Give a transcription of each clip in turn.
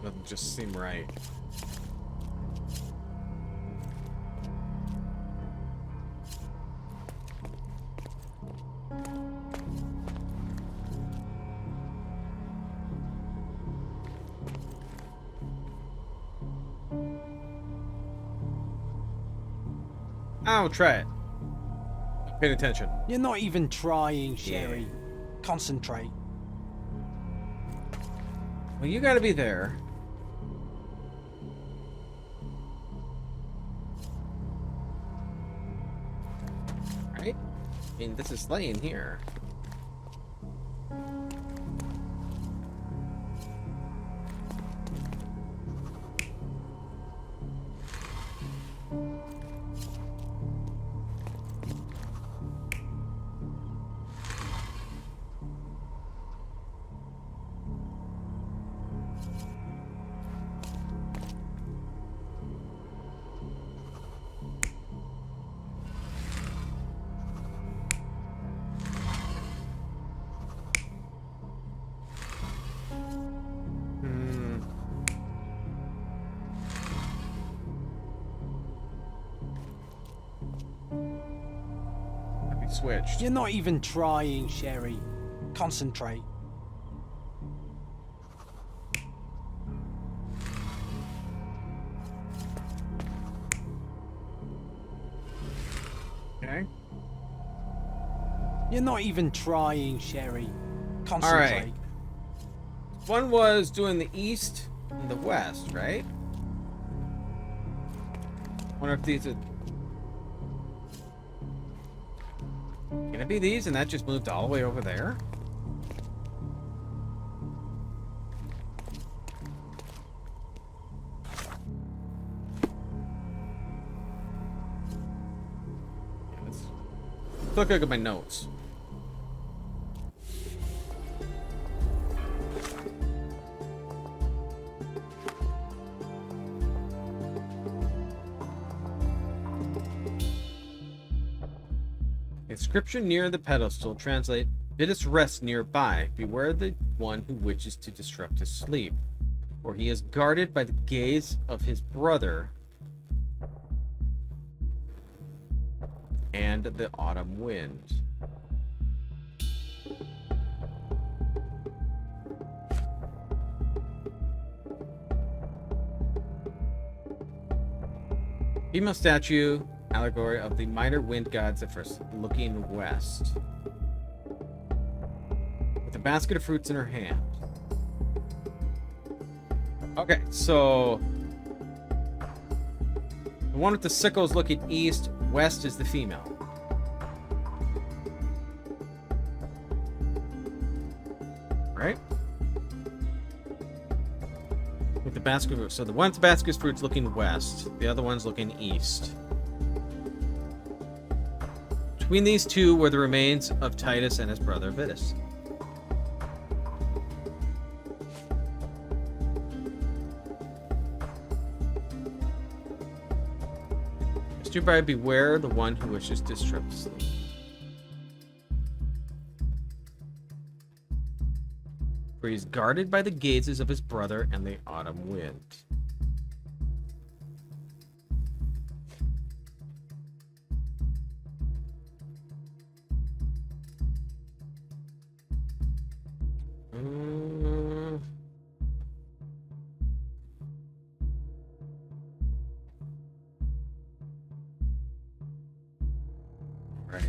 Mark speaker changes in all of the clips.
Speaker 1: Doesn't just seem right. I'll try it. Paying attention.
Speaker 2: You're not even trying, Sherry. Concentrate.
Speaker 1: Well, you gotta be there. Right? I mean, this is laying here. Switched.
Speaker 2: You're not even trying, Sherry. Concentrate.
Speaker 1: Okay.
Speaker 2: You're not even trying, Sherry. Concentrate.
Speaker 1: All right. One was doing the east and the west, right? Wonder if these are... Can it be these and that just moved all the way over there? Yeah, let's look at my notes. Inscription near the pedestal translate, bid us rest nearby. Beware the one who wishes to disrupt his sleep. For he is guarded by the gaze of his brother and the autumn wind. Female statue, allegory of the minor wind gods at first, looking west. With a basket of fruits in her hand. Okay, so... the one with the sickles looking east, west is the female. Right? With the basket of... so the one with the basket of fruits looking west, the other one's looking east. Between these two were the remains of Titus and his brother Vitus. Hereby beware the one who wishes to disrupt sleep. For he is guarded by the gazes of his brother and the autumn wind. Right.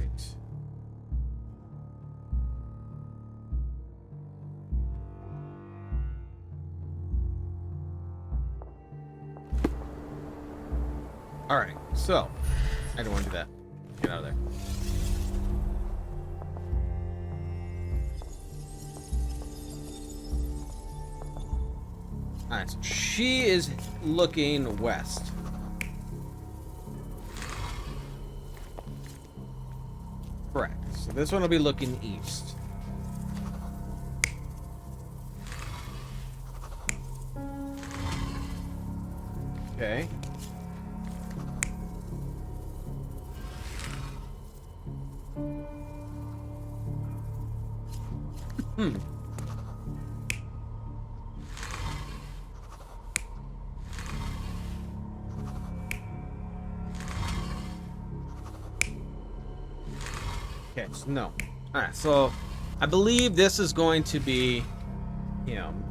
Speaker 1: All right. So, I don't want to do that. Get out of there. All right. So she is looking west. Correct. So this one will be looking east. Okay. Just no. Alright, so I believe this is going to be him.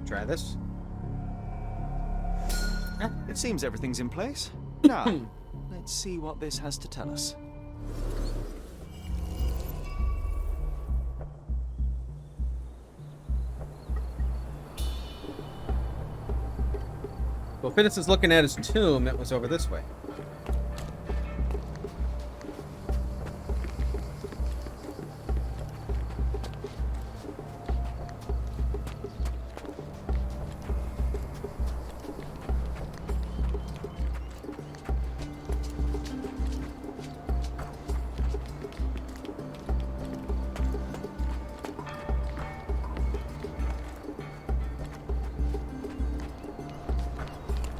Speaker 1: Try this.
Speaker 3: It seems everything's in place. Now, let's see what this has to tell us.
Speaker 1: Well, Finis is looking at his tomb. It was over this way.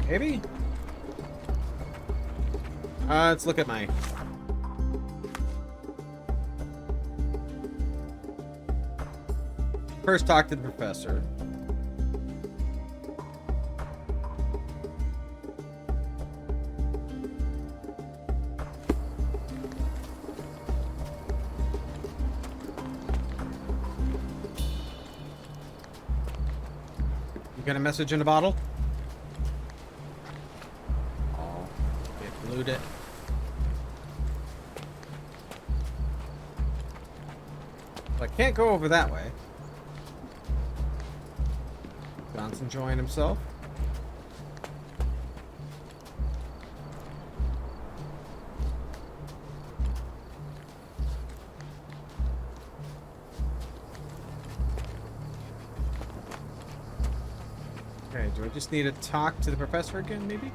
Speaker 1: Maybe? Let's look at my... First talk to the professor. You got a message in a bottle? Loot it. Well, I can't go over that way. John's enjoying himself. Okay, do I just need to talk to the professor again, maybe?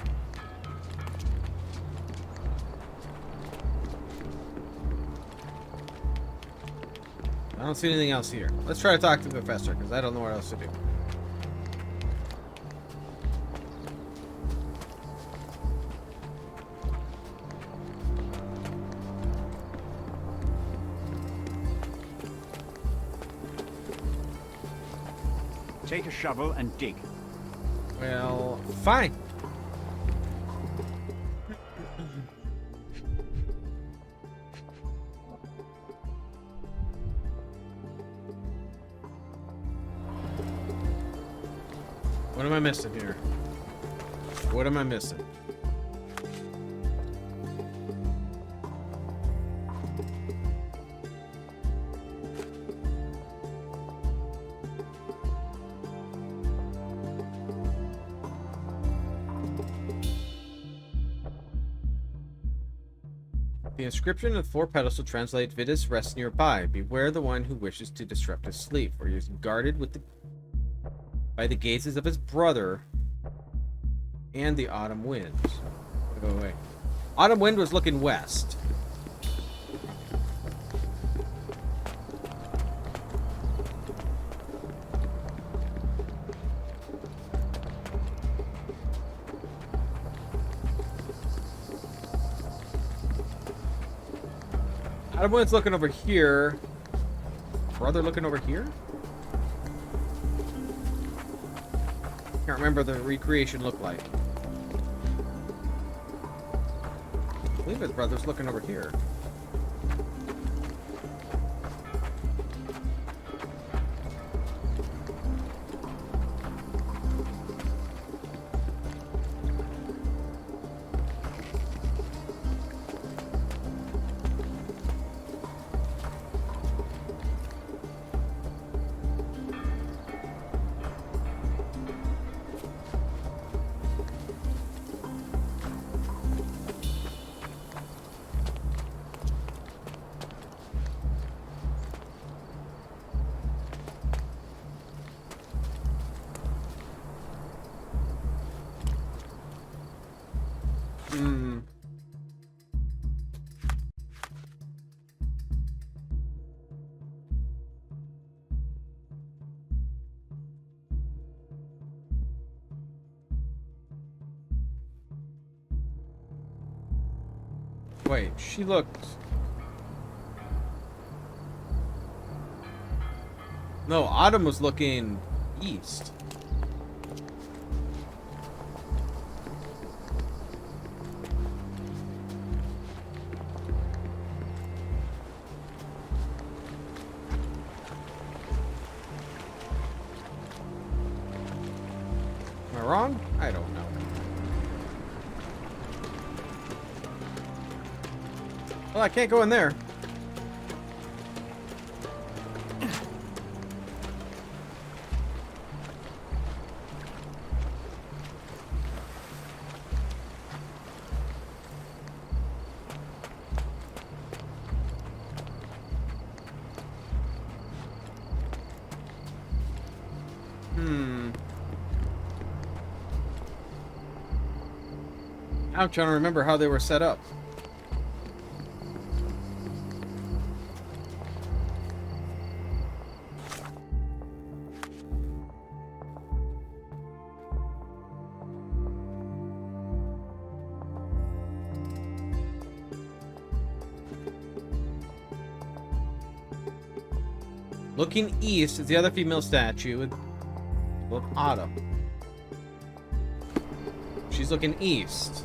Speaker 1: I don't see anything else here. Let's try to talk to the professor, because I don't know what else to do.
Speaker 4: Take a shovel and dig.
Speaker 1: Well, fine. What am I missing here? What am I missing? The inscription of the 4 pedals will translate Vitus rests nearby. Beware the one who wishes to disrupt his sleep, for he is guarded with by the gazes of his brother and the autumn winds. Wait. Autumn wind was looking west. Autumn wind's looking over here. Brother looking over here? Can't remember the recreation looked like. I believe his brother's looking over here. Wait, she looked... No, Autumn was looking east. wrong? I don't know. Well, I can't go in there. I'm trying to remember how they were set up. Looking east is the other female statue with Autumn. She's looking east.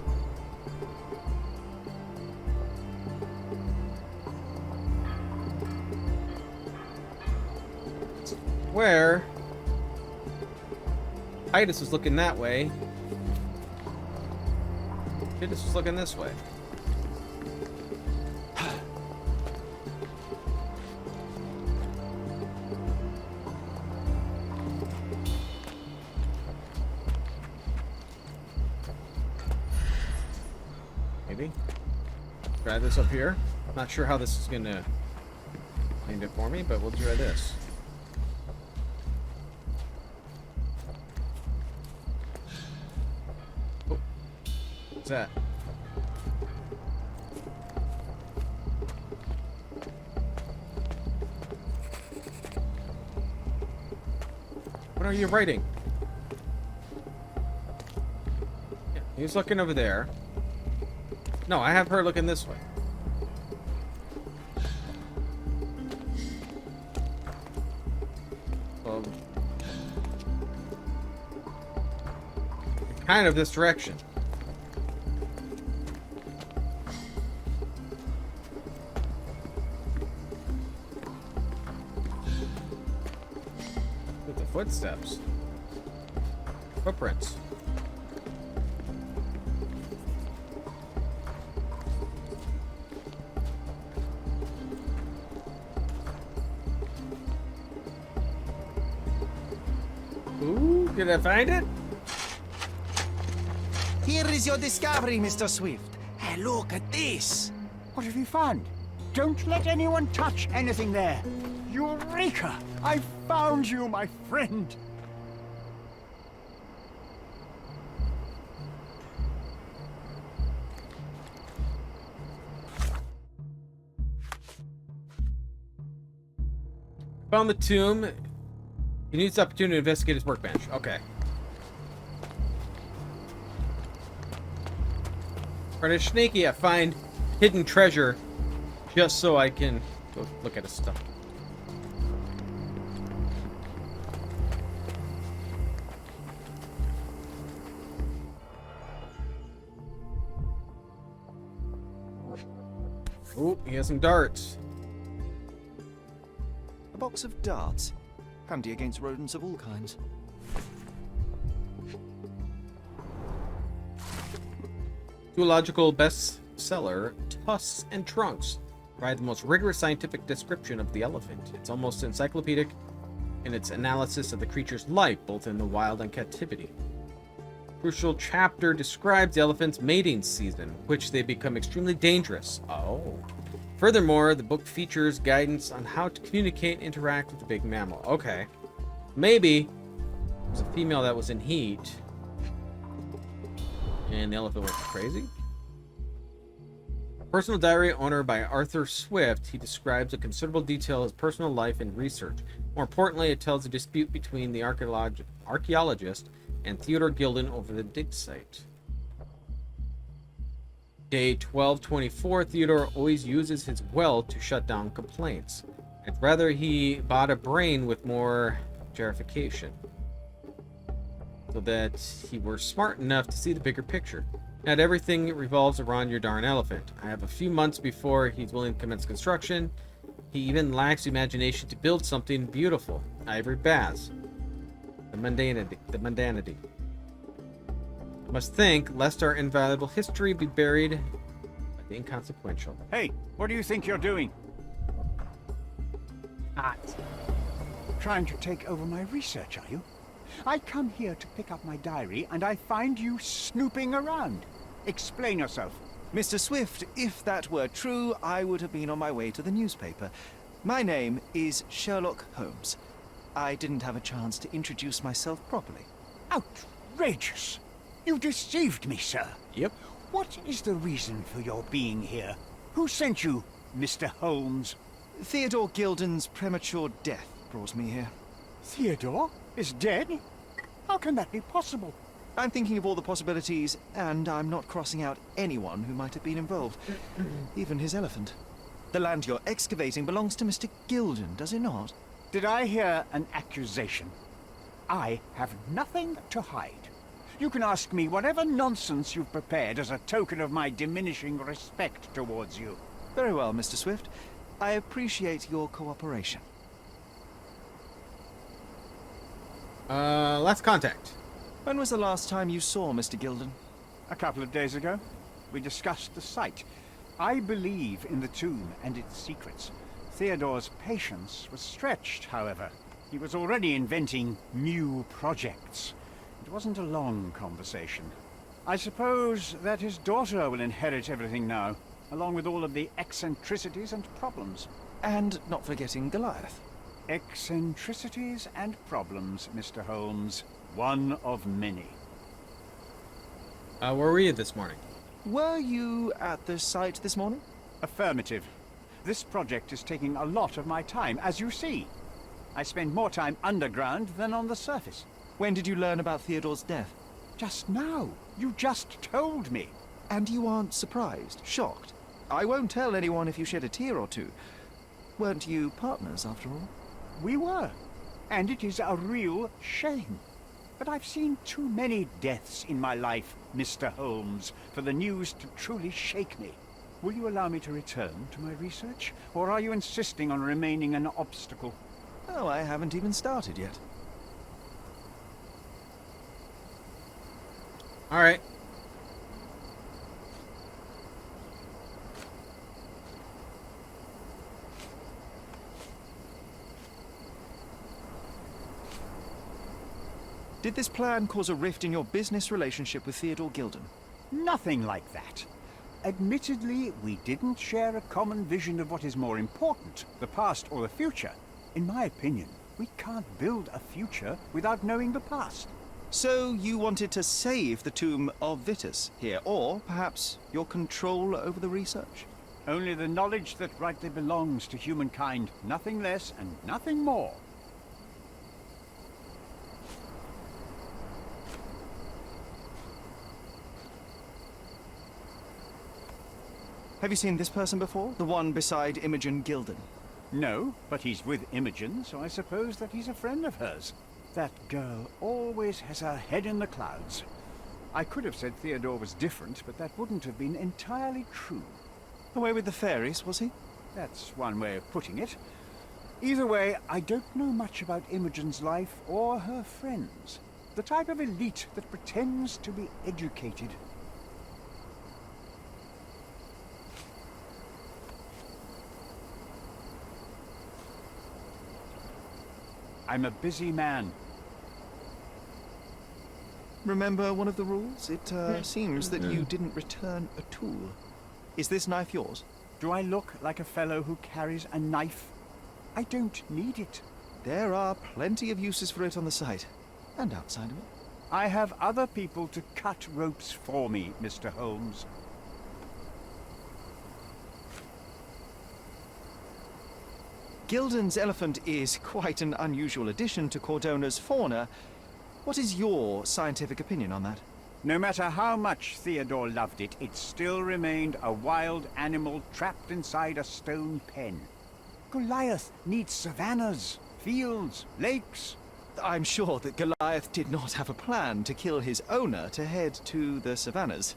Speaker 1: Where Titus was looking that way. Titus was looking this way. Maybe. Try this up here. Not sure how this is gonna find it for me, but we'll try this. Oh. What's that? What are you writing? Yeah, he's looking over there. No, I have her looking this way. Well, kind of this direction. With the footsteps. Footprints. Ooh, did I find it?
Speaker 3: Here is your discovery, Mr. Swift. Hey, look at this.
Speaker 4: What have you found? Don't let anyone touch anything there. Eureka! I found you, my friend.
Speaker 1: Found the tomb. He needs the opportunity to investigate his workbench. Okay. Pretty sneaky. I find hidden treasure just so I can go look at his stuff. Ooh, he has some darts.
Speaker 3: A box of darts. Handy against rodents of all kinds.
Speaker 1: Zoological bestseller, Tusks and Trunks, provide the most rigorous scientific description of the elephant. It's almost encyclopedic in its analysis of the creature's life, both in the wild and captivity. Crucial chapter describes the elephant's mating season, which they become extremely dangerous. Oh. Furthermore, the book features guidance on how to communicate and interact with the big mammal. Okay. Maybe it was a female that was in heat, and the elephant went crazy. A personal diary owner by Arthur Swift, he describes in considerable detail his personal life and research. More importantly, it tells a dispute between the archaeologist and Theodore Gilden over the dig site. Day 1224, Theodore always uses his wealth to shut down complaints. I'd rather he bought a brain with more verification, so that he were smart enough to see the bigger picture. Not everything revolves around your darn elephant. I have a few months before he's willing to commence construction. He even lacks the imagination to build something beautiful. Ivory baths. The mundanity. Must think, lest our invaluable history be buried by the inconsequential.
Speaker 4: Hey, what do you think you're doing?
Speaker 2: Act.
Speaker 4: Trying to take over my research, are you? I come here to pick up my diary, and I find you snooping around. Explain yourself.
Speaker 3: Mr. Swift, if that were true, I would have been on my way to the newspaper. My name is Sherlock Holmes. I didn't have a chance to introduce myself properly.
Speaker 4: Outrageous! You deceived me, sir.
Speaker 1: Yep.
Speaker 4: What is the reason for your being here? Who sent you, Mr. Holmes?
Speaker 3: Theodore Gilden's premature death brought me here.
Speaker 4: Theodore is dead? How can that be possible?
Speaker 3: I'm thinking of all the possibilities, and I'm not crossing out anyone who might have been involved. Even his elephant. The land you're excavating belongs to Mr. Gilden, does it not?
Speaker 4: Did I hear an accusation? I have nothing to hide. You can ask me whatever nonsense you've prepared as a token of my diminishing respect towards you.
Speaker 3: Very well, Mr. Swift. I appreciate your cooperation.
Speaker 1: Last contact.
Speaker 3: When was the last time you saw Mr. Gilden?
Speaker 4: A couple of days ago, we discussed the site. I believe in the tomb and its secrets. Theodore's patience was stretched, however. He was already inventing new projects. It wasn't a long conversation. I suppose that his daughter will inherit everything now, along with all of the eccentricities and problems.
Speaker 3: And not forgetting Goliath.
Speaker 4: Eccentricities and problems, Mr. Holmes. One of many.
Speaker 1: Where were you this morning?
Speaker 3: Were you at the site this morning?
Speaker 4: Affirmative. This project is taking a lot of my time, as you see. I spend more time underground than on the surface.
Speaker 3: When did you learn about Theodore's death?
Speaker 4: Just now. You just told me.
Speaker 3: And you aren't surprised, shocked? I won't tell anyone if you shed a tear or two. Weren't you partners, after all?
Speaker 4: We were. And it is a real shame. But I've seen too many deaths in my life, Mr. Holmes, for the news to truly shake me. Will you allow me to return to my research? Or are you insisting on remaining an obstacle?
Speaker 3: Oh, I haven't even started yet.
Speaker 1: All right.
Speaker 3: Did this plan cause a rift in your business relationship with Theodore Gilden?
Speaker 4: Nothing like that. Admittedly, we didn't share a common vision of what is more important, the past or the future. In my opinion, we can't build a future without knowing the past.
Speaker 3: So you wanted to save the tomb of Vitus here, or perhaps your control over the research?
Speaker 4: Only the knowledge that rightly belongs to humankind, nothing less and nothing more.
Speaker 3: Have you seen this person before? The one beside Imogen Gilden?
Speaker 4: No, but he's with Imogen, so I suppose that he's a friend of hers. That girl always has her head in the clouds. I could have said Theodore was different, but that wouldn't have been entirely true.
Speaker 3: Away with the fairies, was he?
Speaker 4: That's one way of putting it. Either way, I don't know much about Imogen's life or her friends. The type of elite that pretends to be educated. I'm a busy man.
Speaker 3: Remember one of the rules? It seems that you didn't return a tool. Is this knife yours?
Speaker 4: Do I look like a fellow who carries a knife? I don't need it.
Speaker 3: There are plenty of uses for it on the site, and outside of it.
Speaker 4: I have other people to cut ropes for me, Mr. Holmes.
Speaker 3: Gilden's elephant is quite an unusual addition to Cordona's fauna. What is your scientific opinion on that?
Speaker 4: No matter how much Theodore loved it, it still remained a wild animal trapped inside a stone pen. Goliath needs savannas, fields, lakes.
Speaker 3: I'm sure that Goliath did not have a plan to kill his owner to head to the savannas.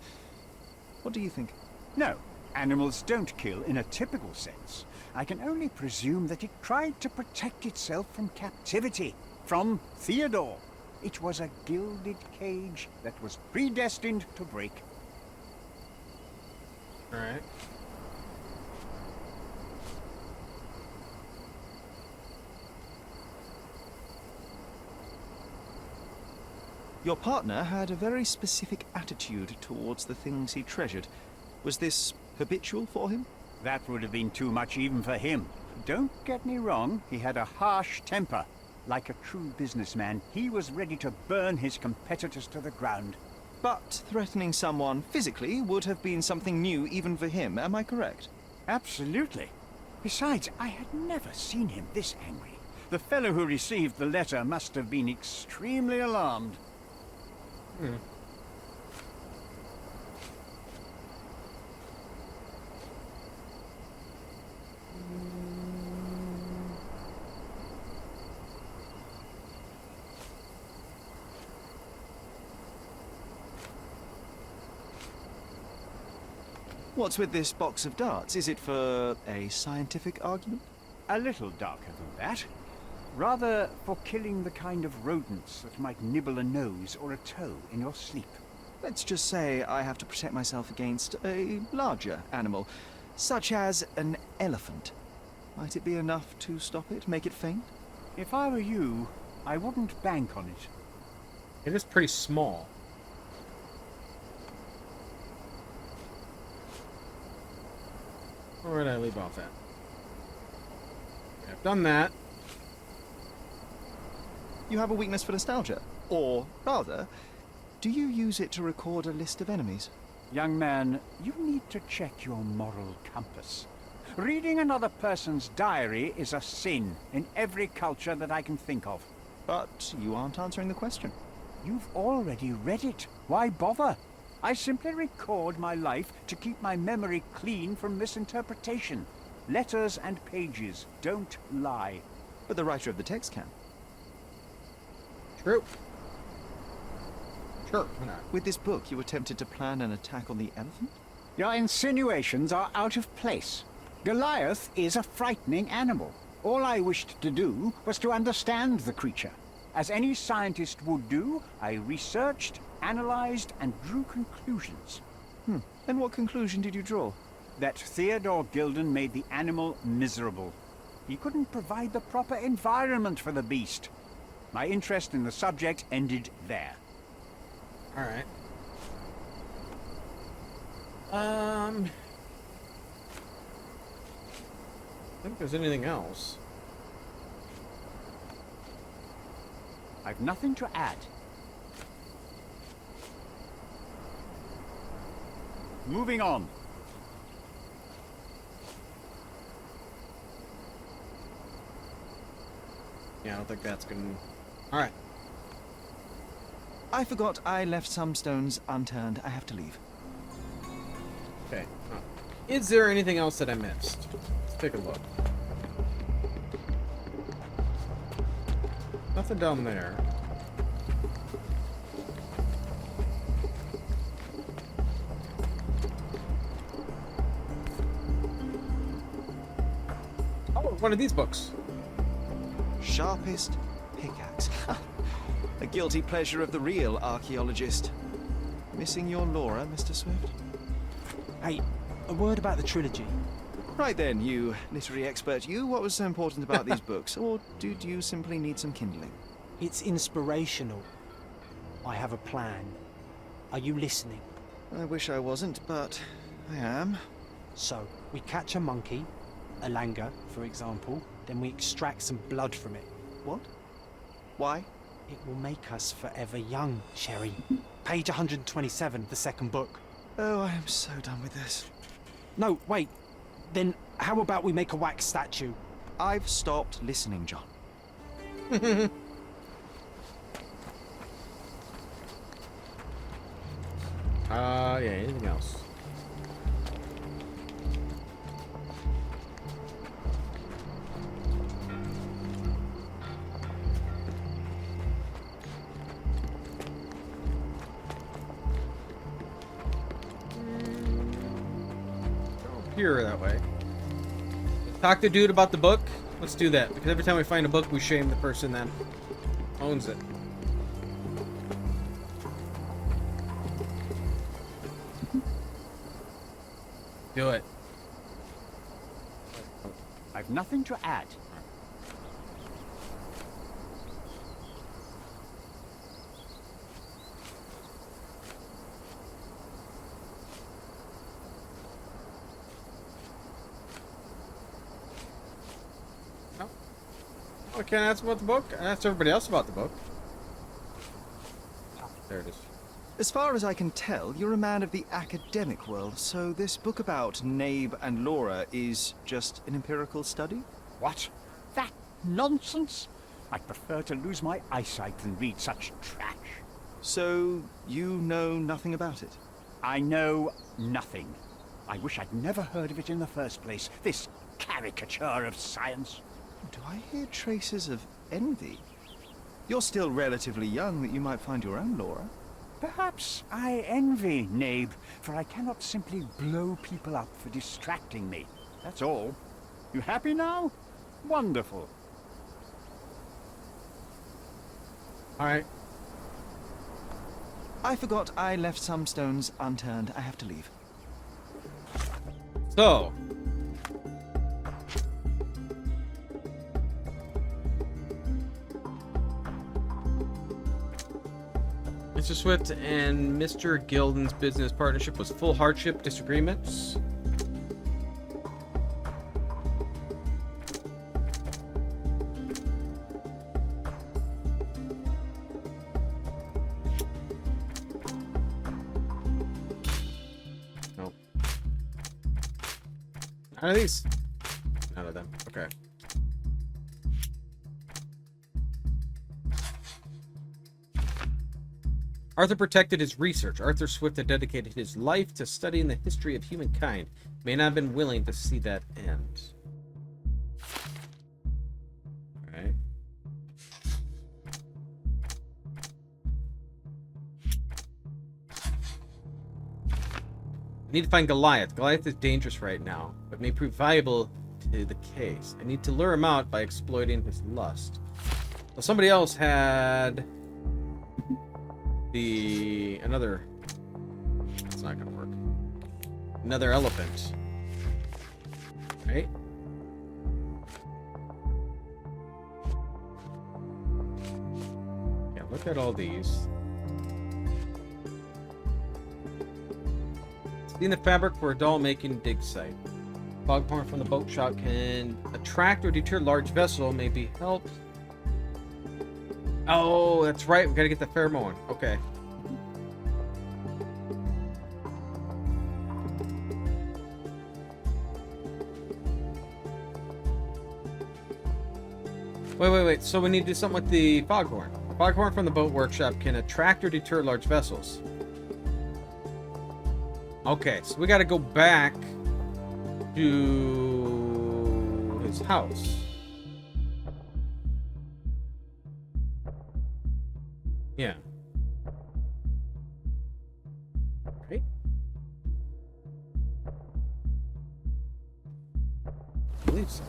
Speaker 3: What do you think?
Speaker 4: No, animals don't kill in a typical sense. I can only presume that it tried to protect itself from captivity, from Theodore. It was a gilded cage that was predestined to break.
Speaker 1: Alright.
Speaker 3: Your partner had a very specific attitude towards the things he treasured. Was this habitual for him?
Speaker 4: That would have been too much even for him. Don't get me wrong, he had a harsh temper. Like a true businessman, he was ready to burn his competitors to the ground.
Speaker 3: But threatening someone physically would have been something new even for him, am I correct?
Speaker 4: Absolutely. Besides, I had never seen him this angry. The fellow who received the letter must have been extremely alarmed.
Speaker 3: What's with this box of darts? Is it for a scientific argument?
Speaker 4: A little darker than that. Rather for killing the kind of rodents that might nibble a nose or a toe in your sleep.
Speaker 3: Let's just say I have to protect myself against a larger animal, such as an elephant. Might it be enough to stop it, make it faint?
Speaker 4: If I were you, I wouldn't bank on it.
Speaker 1: It is pretty small. Where did I leave off at? I've done that.
Speaker 3: You have a weakness for nostalgia. Or, rather, do you use it to record a list of enemies?
Speaker 4: Young man, you need to check your moral compass. Reading another person's diary is a sin in every culture that I can think of.
Speaker 3: But you aren't answering the question.
Speaker 4: You've already read it. Why bother? I simply record my life to keep my memory clean from misinterpretation. Letters and pages don't lie.
Speaker 3: But the writer of the text can.
Speaker 1: True. Sure, why not?
Speaker 3: With this book, you attempted to plan an attack on the elephant?
Speaker 4: Your insinuations are out of place. Goliath is a frightening animal. All I wished to do was to understand the creature. As any scientist would do, I researched, analyzed, and drew conclusions.
Speaker 3: And what conclusion did you draw?
Speaker 4: That Theodore Gilden made the animal miserable. He couldn't provide the proper environment for the beast. My interest in the subject ended there.
Speaker 1: Alright. I think there's anything else.
Speaker 4: I've nothing to add. Moving on.
Speaker 1: Yeah, I don't think that's gonna... Alright.
Speaker 3: I forgot I left some stones unturned. I have to leave.
Speaker 1: Okay. Is there anything else that I missed? Let's take a look. Nothing down there. Oh, one of these books.
Speaker 3: Sharpest pickaxe. A guilty pleasure of the real archaeologist. Missing your Laura, Mr. Swift?
Speaker 2: Hey, a word about the trilogy.
Speaker 3: Right then, you literary expert, you, what was so important about these books? Or did you simply need some kindling?
Speaker 2: It's inspirational. I have a plan. Are you listening?
Speaker 3: I wish I wasn't, but I am.
Speaker 2: So, we catch a monkey, a langur, for example, then we extract some blood from it.
Speaker 3: What? Why?
Speaker 2: It will make us forever young, Sherry. Page 127, the second book.
Speaker 3: Oh, I am so done with this.
Speaker 2: No, wait. Then how about we make a wax statue?
Speaker 3: I've stopped listening, John.
Speaker 1: Yeah, anything else? Here that way. Talk to dude about the book. Let's do that, because every time we find a book, we shame the person that owns it. Do it.
Speaker 4: I've nothing to add.
Speaker 1: I can't ask about the book. I asked everybody else about the book. There it is.
Speaker 3: As far as I can tell, you're a man of the academic world, so this book about Nabe and Laura is just an empirical study?
Speaker 4: What? That nonsense? I'd prefer to lose my eyesight than read such trash.
Speaker 3: So, you know nothing about it?
Speaker 4: I know nothing. I wish I'd never heard of it in the first place. This caricature of science.
Speaker 3: Do I hear traces of envy? You're still relatively young that you might find your own Laura.
Speaker 4: Perhaps I envy Nabe, for I cannot simply blow people up for distracting me. That's all. You happy now? Wonderful.
Speaker 1: Alright.
Speaker 3: I forgot I left some stones unturned. I have to leave.
Speaker 1: So. Mr. Swift and Mr. Gilden's business partnership was full hardship disagreements. Nope. None of these. None of them. Okay. Arthur protected his research. Arthur Swift had dedicated his life to studying the history of humankind. May not have been willing to see that end. Alright. I need to find Goliath. Goliath is dangerous right now, but may prove valuable to the case. I need to lure him out by exploiting his lust. So somebody else had another. It's not gonna work. Another elephant. Right? Yeah, look at all these. Seeing the fabric for a doll making dig site. Foghorn from the boat shop can attract or deter large vessel, may be helped. Oh, that's right. We gotta get the pheromone. Okay. Wait. So we need to do something with the foghorn. Foghorn from the boat workshop can attract or deter large vessels. Okay, so we gotta go back to his house. Yeah. Right? I believe so.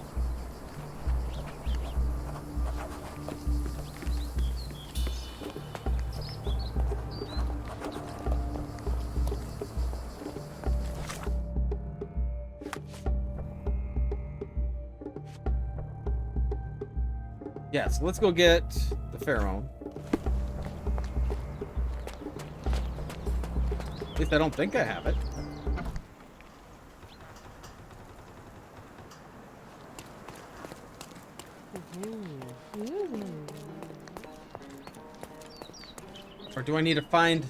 Speaker 1: Yeah, so let's go get the pheromone. At least I don't think I have it. Or do I need to find...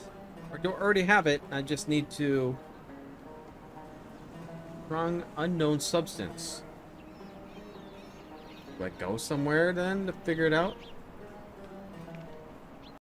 Speaker 1: Or do I already have it? I just need to... Strong unknown substance. Do I go somewhere then to figure it out?